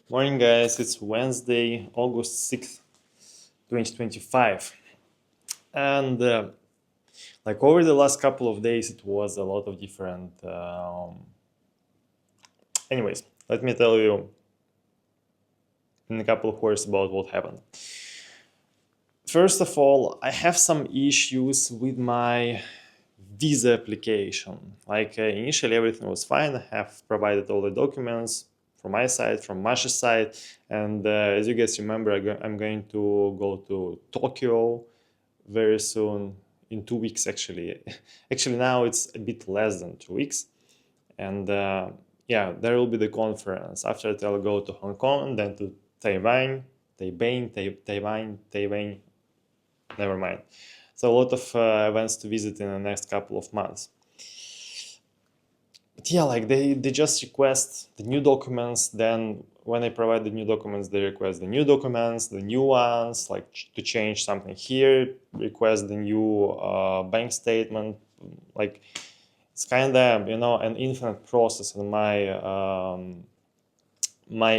Morning, guys. It's Wednesday, August 6th, 2025. And like over the last couple of days, it was a lot of different. Anyways, let me tell you in a couple of words about what happened. First of all, I have some issues with my visa application. Like initially, everything was fine. I have provided all the documents from my side, from Masha's side, and as you guys remember, I'm going to go to Tokyo very soon, in 2 weeks actually. Actually, now it's a bit less than 2 weeks, and yeah, there will be the conference. After that, I'll go to Hong Kong, then to Taiwan, Taiwan. Never mind. So a lot of events to visit in the next couple of months. But yeah, like they just request the new documents. Then when I provide the new documents, they request the new documents, the new ones, like to change something here, request the new bank statement. Like it's kind of, an infinite process. And my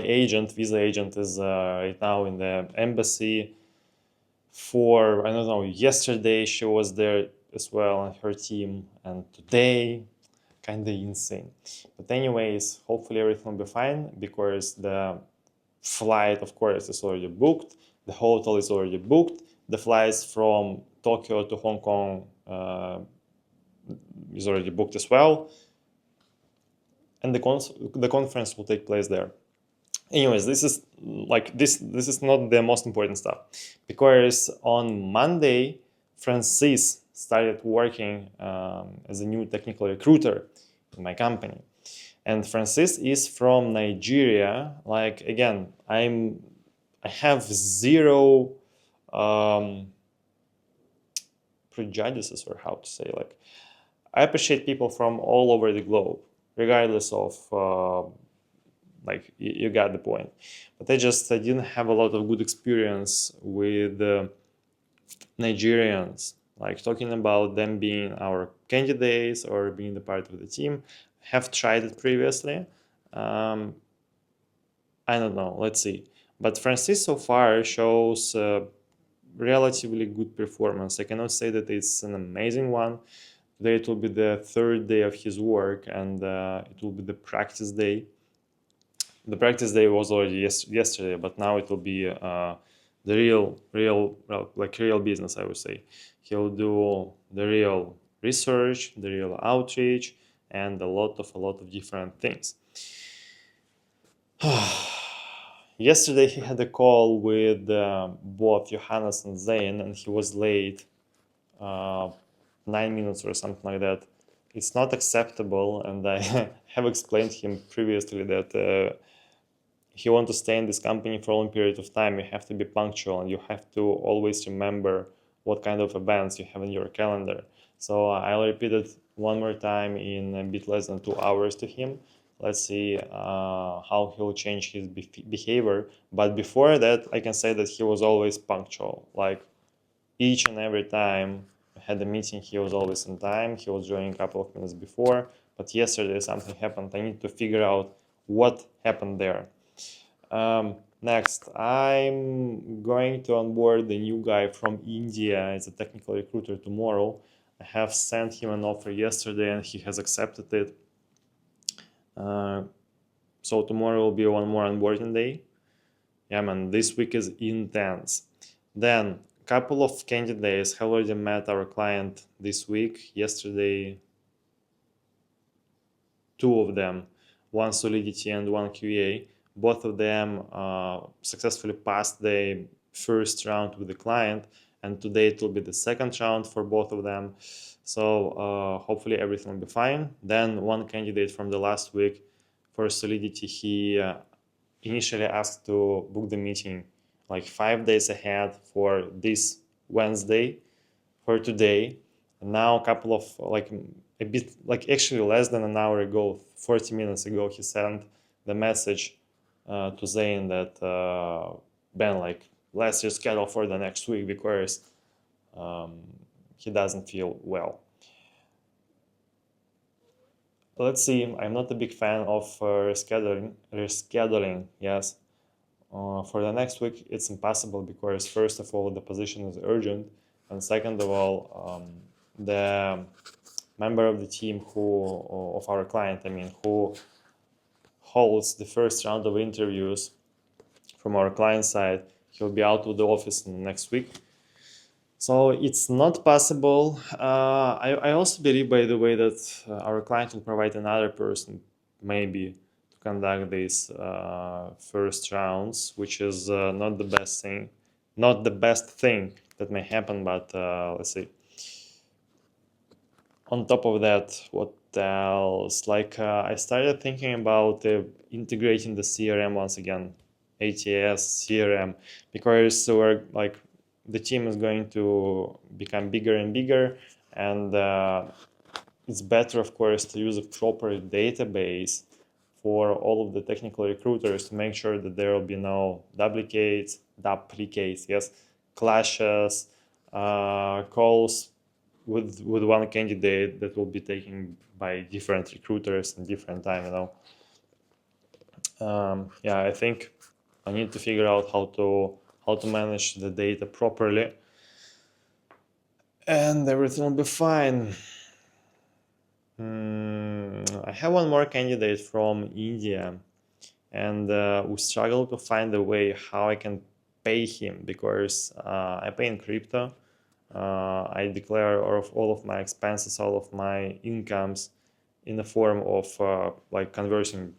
visa agent is right now in the embassy for, I don't know, yesterday she was there as well and her team, and today kind of insane. But anyways, hopefully everything will be fine because the flight, of course, is already booked. The hotel is already booked. The flights from Tokyo to Hong Kong is already booked as well. And the conference will take place there. Anyways, this is not the most important stuff, because on Monday Francis started working as a new technical recruiter in my company, and Francis is from Nigeria. Like again, I have zero prejudices, or how to say, like I appreciate people from all over the globe regardless of like you got the point. But I didn't have a lot of good experience with Nigerians, like talking about them being our candidates or being the part of the team. I have tried it previously. I don't know, let's see. But Francis so far shows relatively good performance. I cannot say that it's an amazing one. Today it will be the third day of his work, and it will be the practice day. The practice day was already yesterday, but now it will be the real business, I would say. He'll do the real research, the real outreach, and a lot of different things. Yesterday he had a call with both Johannes and Zane, and he was late 9 minutes or something like that. It's not acceptable, and I have explained to him previously that if you want to stay in this company for a long period of time, you have to be punctual, and you have to always remember what kind of events you have in your calendar. So I'll repeat it one more time in a bit less than 2 hours to him. Let's see how he'll change his behavior. But before that, I can say that he was always punctual. Like each and every time I had a meeting, he was always on time. He was joining a couple of minutes before. But yesterday something happened. I need to figure out what happened there. Next, I'm going to onboard the new guy from India as a technical recruiter tomorrow. I have sent him an offer yesterday and he has accepted it. So tomorrow will be one more onboarding day. Yeah, man, this week is intense. Then a couple of candidates have already met our client this week. Yesterday, two of them, one Solidity and one QA. Both of them successfully passed the first round with the client, and today it will be the second round for both of them. So hopefully everything will be fine. Then one candidate from the last week for Solidity, he initially asked to book the meeting like 5 days ahead for this Wednesday, for today. And now a couple of a bit actually less than an hour ago, 40 minutes ago, he sent the message to Zane that Ben, like, let's reschedule for the next week because he doesn't feel well. Let's see. I'm not a big fan of rescheduling. Yes, For the next week, it's impossible because first of all, the position is urgent, and second of all, the member of the team of our client, who holds the first round of interviews from our client side, he'll be out of the office in the next week. So it's not possible. I also believe, by the way, that our client will provide another person, maybe, to conduct these first rounds, which is not the best thing, that may happen. But let's see. On top of that, what else? I started thinking about integrating the CRM once again, ATS, CRM, because the team is going to become bigger and bigger, and it's better, of course, to use a proper database for all of the technical recruiters to make sure that there will be no duplicates, yes, clashes, calls with one candidate that will be taken by different recruiters in different time, Yeah, I think I need to figure out how to manage the data properly, and everything will be fine. I have one more candidate from India, and we struggle to find a way how I can pay him, because I pay in crypto. I declare all of my expenses, all of my incomes in the form of converting,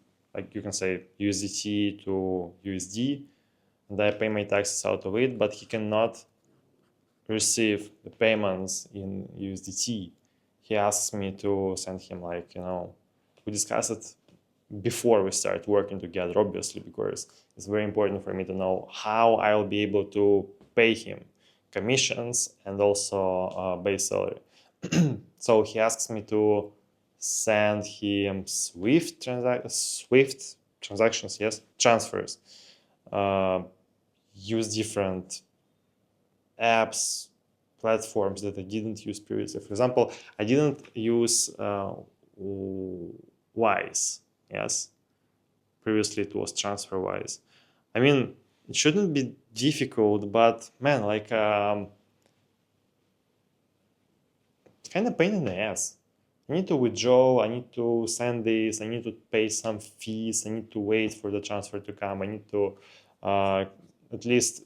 you can say, USDT to USD, and I pay my taxes out of it, but he cannot receive the payments in USDT. He asks me to send him, we discussed it before we start working together, obviously, because it's very important for me to know how I'll be able to pay him commissions and also base salary. So he asks me to send him Swift transactions, yes, transfers, use different apps, platforms that I didn't use previously. For example, I didn't use Wise, yes. Previously it was TransferWise. It shouldn't be difficult, but man, it's kind of pain in the ass. I need to withdraw, I need to send this, I need to pay some fees, I need to wait for the transfer to come, I need to at least,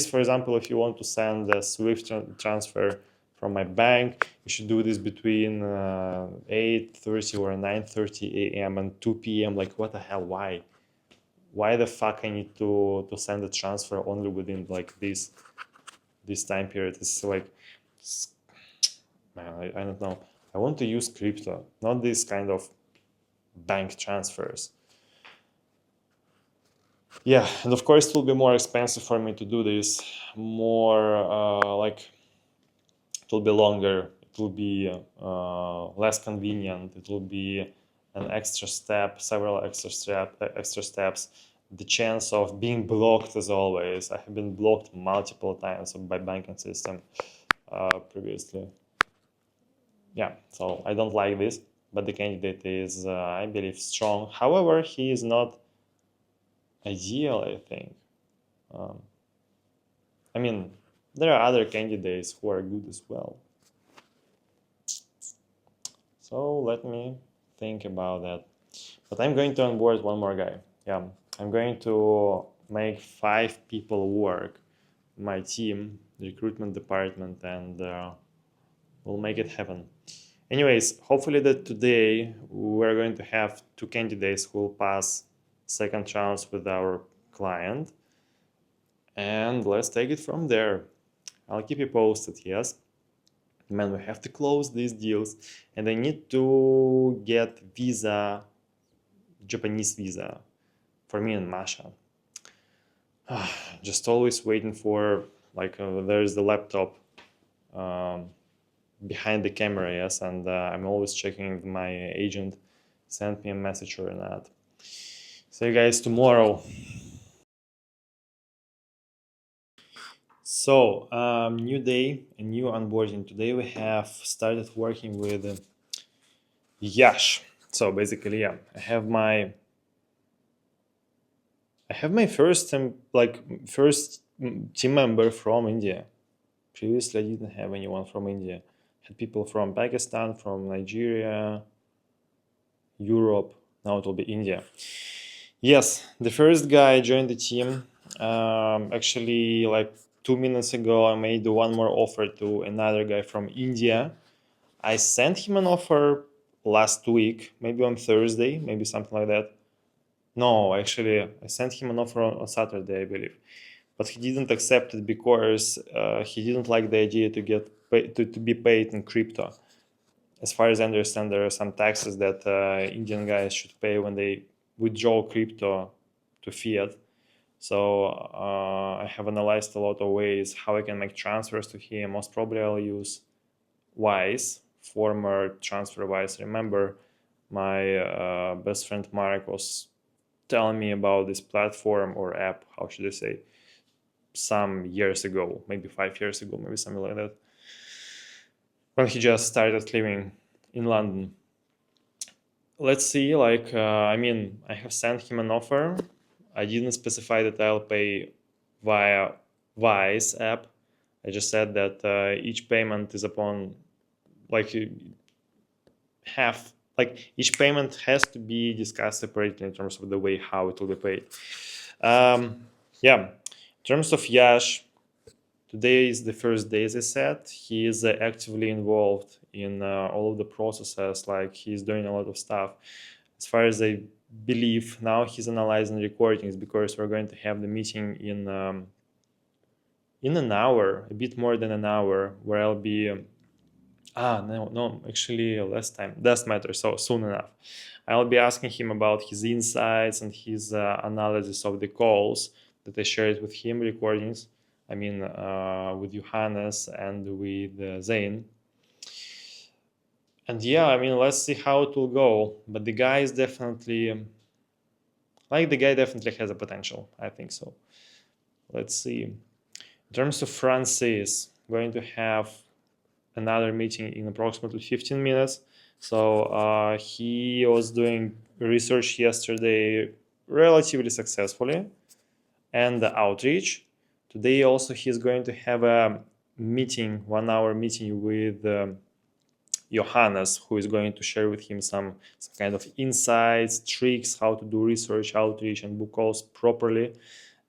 for example, if you want to send a Swift transfer from my bank, you should do this between 8:30 or 9:30 a.m. and 2 p.m. Like, what the hell? Why the fuck I need to send a transfer only within this time period? It's man, I don't know. I want to use crypto, not this kind of bank transfers. Yeah, and of course it will be more expensive for me to do this, it will be longer, it will be less convenient, it will be an extra step, several extra steps. The chance of being blocked, as always. I have been blocked multiple times by banking system previously. Yeah, so I don't like this, but the candidate is, I believe, strong. However, he is not ideal, I think. There are other candidates who are good as well. So let me think about that. But I'm going to onboard one more guy. Yeah, I'm going to make 5 people work, my team, the recruitment department, and we'll make it happen. Anyways, hopefully that today we're going to have 2 candidates who will pass second rounds with our client. And let's take it from there. I'll keep you posted, yes? Man, we have to close these deals, and I need to get Japanese visa for me and Masha. Just always waiting for, there's the laptop behind the camera, yes, and I'm always checking if my agent sent me a message or not. See you guys tomorrow. So, new day, a new onboarding. Today we have started working with Yash. So basically, yeah, I have my I have my first team member from India. Previously, I didn't have anyone from India. I had people from Pakistan, from Nigeria, Europe. Now it will be India. Yes, the first guy joined the team. Actually, like 2 minutes ago, I made one more offer to another guy from India. I sent him an offer last week, maybe on Thursday, maybe something like that. No, actually, I sent him an offer on Saturday, I believe, but he didn't accept it because he didn't like the idea to to be paid in crypto. As far as I understand, there are some taxes that Indian guys should pay when they withdraw crypto to fiat. So I have analyzed a lot of ways how I can make transfers to him. Most probably I'll use Wise, former TransferWise. Remember, my best friend Mark was telling me about this platform or app, how should I say, some years ago, maybe 5 years ago, maybe something like that, when he just started living in London. Let's see, I have sent him an offer. I didn't specify that I'll pay via Wise app. I just said that each payment is upon, like, each payment has to be discussed separately in terms of the way how it will be paid. Yeah, in terms of Yash, today is the first day, as I said. He is actively involved in all of the processes, like he's doing a lot of stuff. As far as I believe, now he's analyzing recordings because we're going to have the meeting in an hour, a bit more than an hour, where I'll be no, actually less time. Does matter, so soon enough. I'll be asking him about his insights and his analysis of the calls that I shared with him, recordings. I mean, with Johannes and with Zane. And yeah, I mean, let's see how it will go. But the guy is definitely, the guy definitely has a potential. I think so. Let's see. In terms of Francis, going to have another meeting in approximately 15 minutes. So he was doing research yesterday relatively successfully and the outreach. Today also he's going to have a meeting, 1 hour meeting with Johannes, who is going to share with him some kind of insights, tricks, how to do research, outreach, and book calls properly.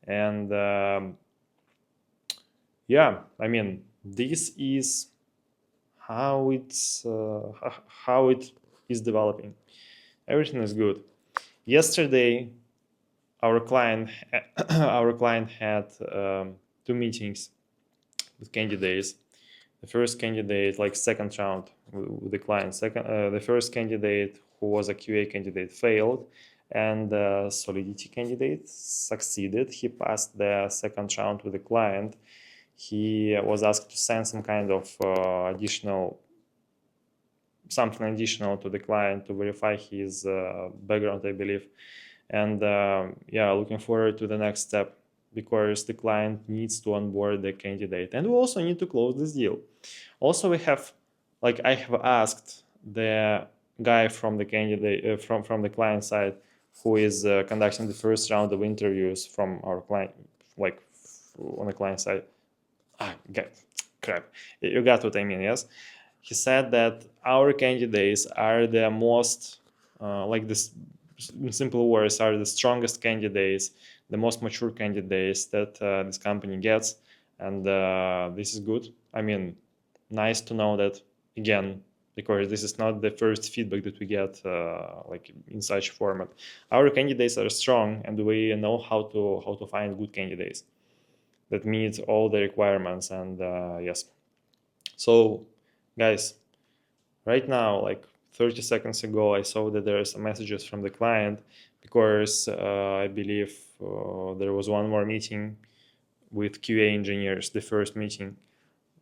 And yeah, I mean, this is how it is developing. Everything is good. Yesterday, our client had 2 meetings with candidates. The first candidate, like second round with the client. The first candidate, who was a QA candidate, failed, and the Solidity candidate succeeded. He passed the second round with the client. He was asked to send some kind of something additional to the client to verify his background, I believe. And yeah, looking forward to the next step, because the client needs to onboard the candidate, and we also need to close this deal. Also, I have asked the guy from the candidate from the client side, who is conducting the first round of interviews from our client, like on the client side. Crap, you got what I mean, yes? He said that our candidates are the most, in simple words, are the strongest candidates, the most mature candidates that this company gets. And this is good. I mean, nice to know that, again, because this is not the first feedback that we get in such format. Our candidates are strong, and we know how to find good candidates that meet all the requirements. And yes, so guys, right now, like 30 seconds ago, I saw that there are some messages from the client, because I believe there was one more meeting with QA engineers, the first meeting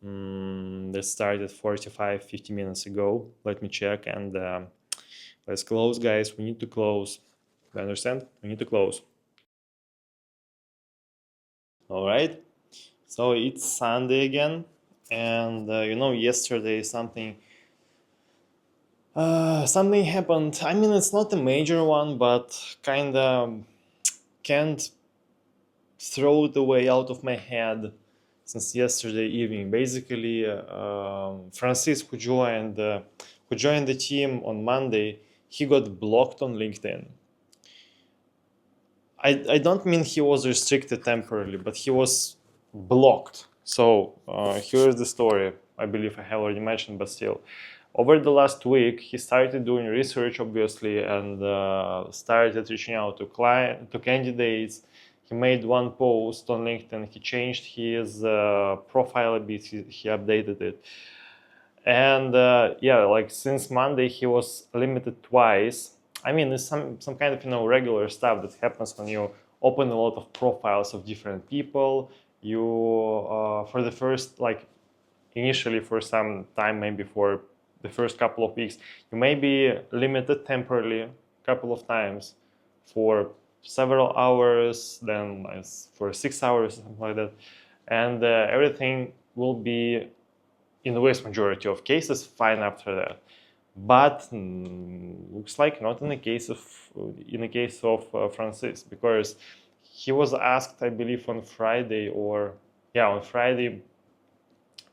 that started 45-50 minutes ago. Let me check, and let's close, guys. We need to close. You understand? We need to close. All right. So it's Sunday again, and yesterday something happened. I mean, it's not a major one, but kind of can't throw it away out of my head since yesterday evening. Basically, Francis, who joined the team on Monday, he got blocked on LinkedIn. I don't mean he was restricted temporarily, but he was blocked. So here's the story. I believe I have already mentioned, but still. Over the last week, he started doing research, obviously, and started reaching out to candidates. He made one post on LinkedIn. He changed his profile a bit. He updated it. And yeah, like since Monday, he was limited twice. I mean, it's some kind of regular stuff that happens when you open a lot of profiles of different people. You for the first initially for some time, maybe for the first couple of weeks, you may be limited temporarily a couple of times for several hours, then for 6 hours, something like that, and everything will be, in the vast majority of cases, fine after that. But looks like not in the case of Francis, because he was asked, I believe, on Friday on Friday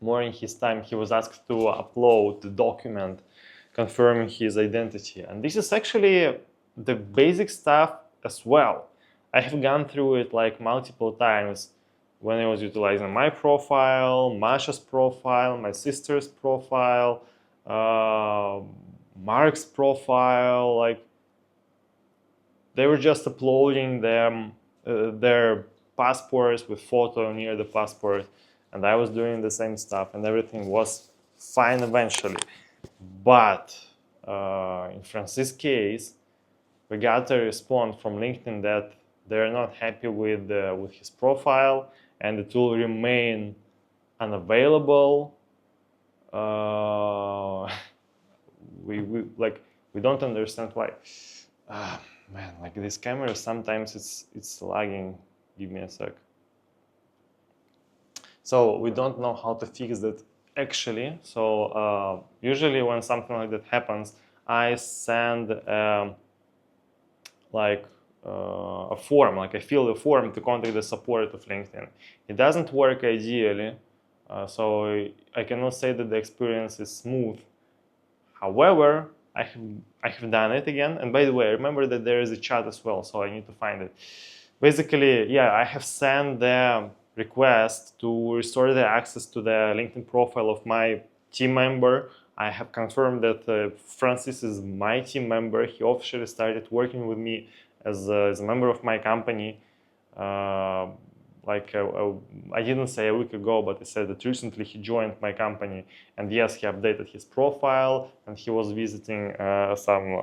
morning his time, he was asked to upload the document confirming his identity. And this is actually the basic stuff as well. I have gone through it like multiple times when I was utilizing my profile, Masha's profile, my sister's profile, Mark's profile. Like, they were just uploading their passports with photo near the passport, and I was doing the same stuff, and everything was fine eventually. But in Francis' case, we got a response from LinkedIn that they're not happy with his profile, and it will remain unavailable. We don't understand why. Man, like this camera, sometimes it's lagging. Give me a sec. So we don't know how to fix that actually. So usually when something like that happens, I send a form, like I fill the form to contact the support of LinkedIn. It doesn't work ideally, so I cannot say that the experience is smooth. However, I have done it again. And by the way, remember that there is a chat as well, so I need to find it. Basically, yeah, I have sent the request to restore the access to the LinkedIn profile of my team member. I have confirmed that Francis is my team member. He officially started working with me as a member of my company. I didn't say a week ago, but I said that recently he joined my company, and yes, he updated his profile, and he was visiting some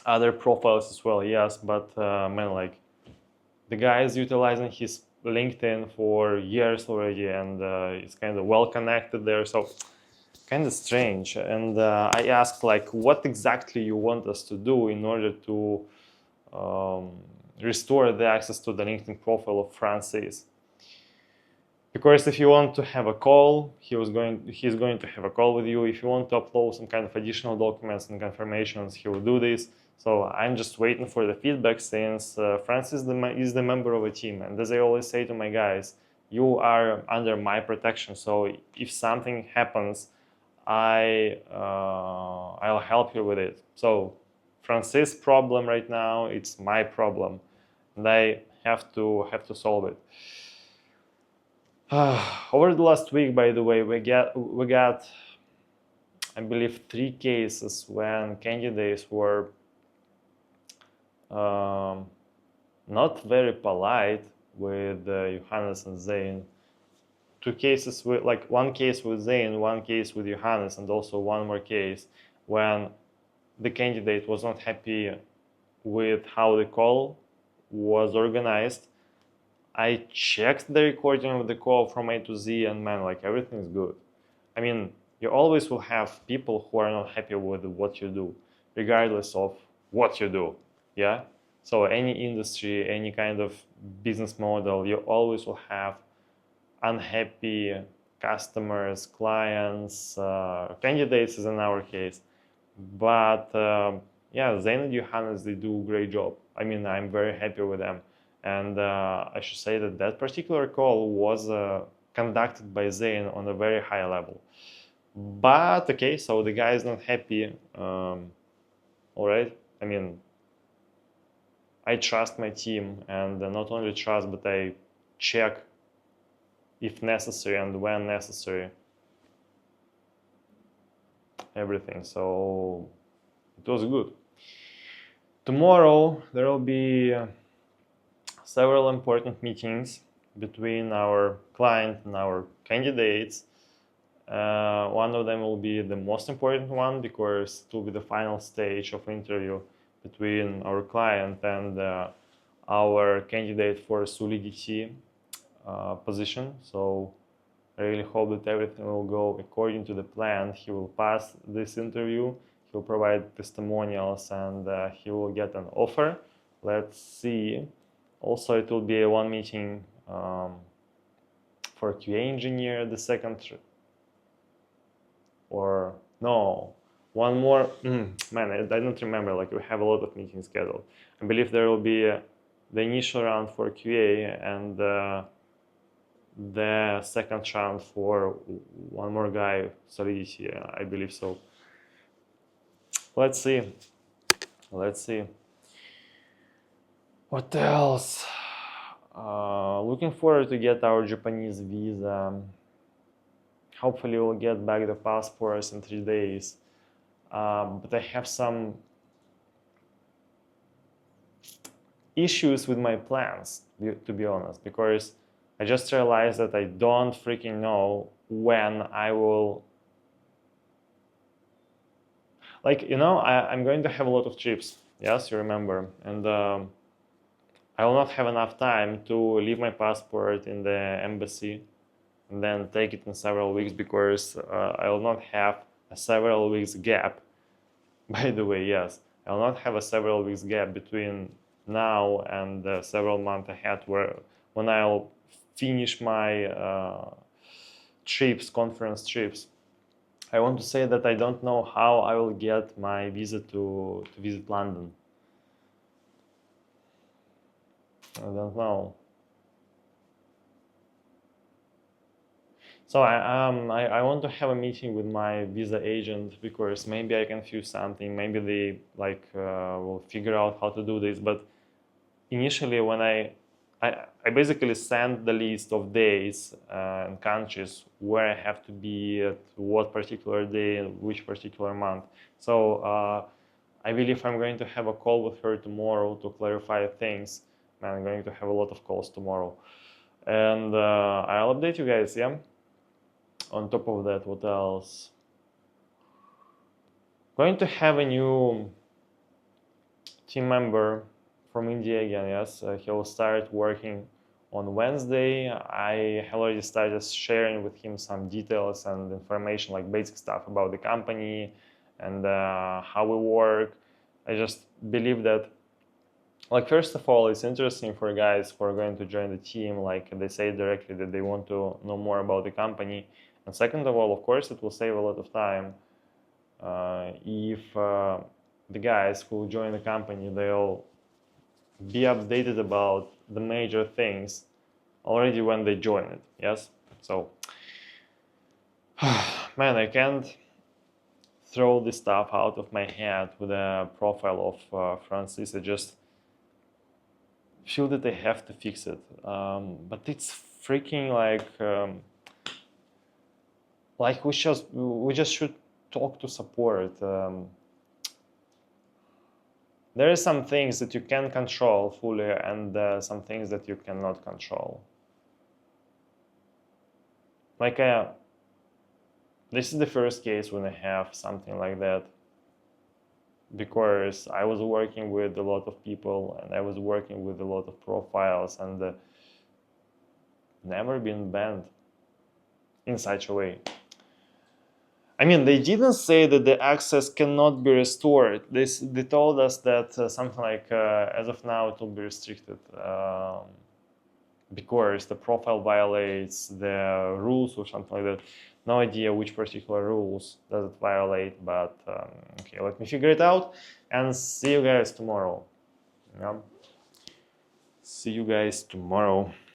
other profiles as well. Yes, but man, like the guy is utilizing his LinkedIn for years already, and it's kind of well connected there, so kind of strange. And I asked, like, what exactly you want us to do in order to restore the access to the LinkedIn profile of Francis. Because if you want to have a call, he's going to have a call with you. If you want to upload some kind of additional documents and confirmations, he will do this. So I'm just waiting for the feedback, since Francis is the member of a team. And as I always say to my guys, you are under my protection. So if something happens, I'll help you with it. So Francis' problem right now, it's my problem, and I have to solve it. Over the last week, by the way, we got I believe 3 cases when candidates were not very polite with Johannes and Zain. 2 cases with, like, 1 case with Zain, 1 case with Johannes, and also 1 more case when the candidate was not happy with how the call was organized. I checked the recording of the call from A to Z, and man, like, everything is good. I mean, you always will have people who are not happy with what you do, regardless of what you do, yeah? So any industry, any kind of business model, you always will have unhappy customers, clients, candidates is in our case. But yeah, Zain and Johannes, they do a great job. I mean, I'm very happy with them. And I should say that that particular call was conducted by Zain on a very high level. But okay, so the guy is not happy. All right, I mean, I trust my team, and not only trust, but I check if necessary and when necessary everything. So it was good. Tomorrow there will be several important meetings between our client and our candidates. One of them will be the most important one because it will be the final stage of interview between our client and our candidate for Solidity position. So I really hope that everything will go according to the plan. He will pass this interview, he will provide testimonials, and he will get an offer. Let's see. Also, it will be a one meeting for QA engineer, the second, or no, one more. Man, I don't remember. Like, we have a lot of meetings scheduled. I believe there will be the initial round for QA and the second round for one more guy, Solidity, I believe so. Let's see. Let's see. What else? Looking forward to get our Japanese visa. Hopefully we'll get back the passports in 3 days. But I have some issues with my plans, to be honest, because I just realized that I don't freaking know when I will, like, you know, I'm going to have a lot of trips. Yes, you remember. And I will not have enough time to leave my passport in the embassy and then take it in several weeks, because I will not have a several weeks gap. By the way, yes, I will not have a several weeks gap between now and several months ahead, when I'll finish my trips, conference trips. I want to say that I don't know how I will get my visa to visit London. I don't know. So I want to have a meeting with my visa agent, because maybe I can fuse something. Maybe they will figure out how to do this. But initially, when I basically send the list of days and countries where I have to be at what particular day, which particular month. So I believe I'm going to have a call with her tomorrow to clarify things. I'm going to have a lot of calls tomorrow, and I'll update you guys. Yeah. On top of that, what else? Going to have a new team member from India again. Yes, he will start working on Wednesday. I have already started sharing with him some details and information, like basic stuff about the company and how we work. I just believe that, like, first of all, it's interesting for guys who are going to join the team. Like, they say directly that they want to know more about the company. And second of all, of course, it will save a lot of time if the guys who join the company, they'll be updated about the major things already when they join it. Yes. So, man, I can't throw this stuff out of my head with a profile of Francis. I just feel that I have to fix it. But it's freaking like we just should talk to support. There are some things that you can control fully, and some things that you cannot control. Like, this is the first case when I have something like that, because I was working with a lot of people and I was working with a lot of profiles, and never been banned in such a way. I mean, they didn't say that the access cannot be restored. They told us that something like, as of now, it will be restricted because the profile violates the rules or something like that. No idea which particular rules does it violate, but okay, let me figure it out, and see you guys tomorrow. Yeah. See you guys tomorrow.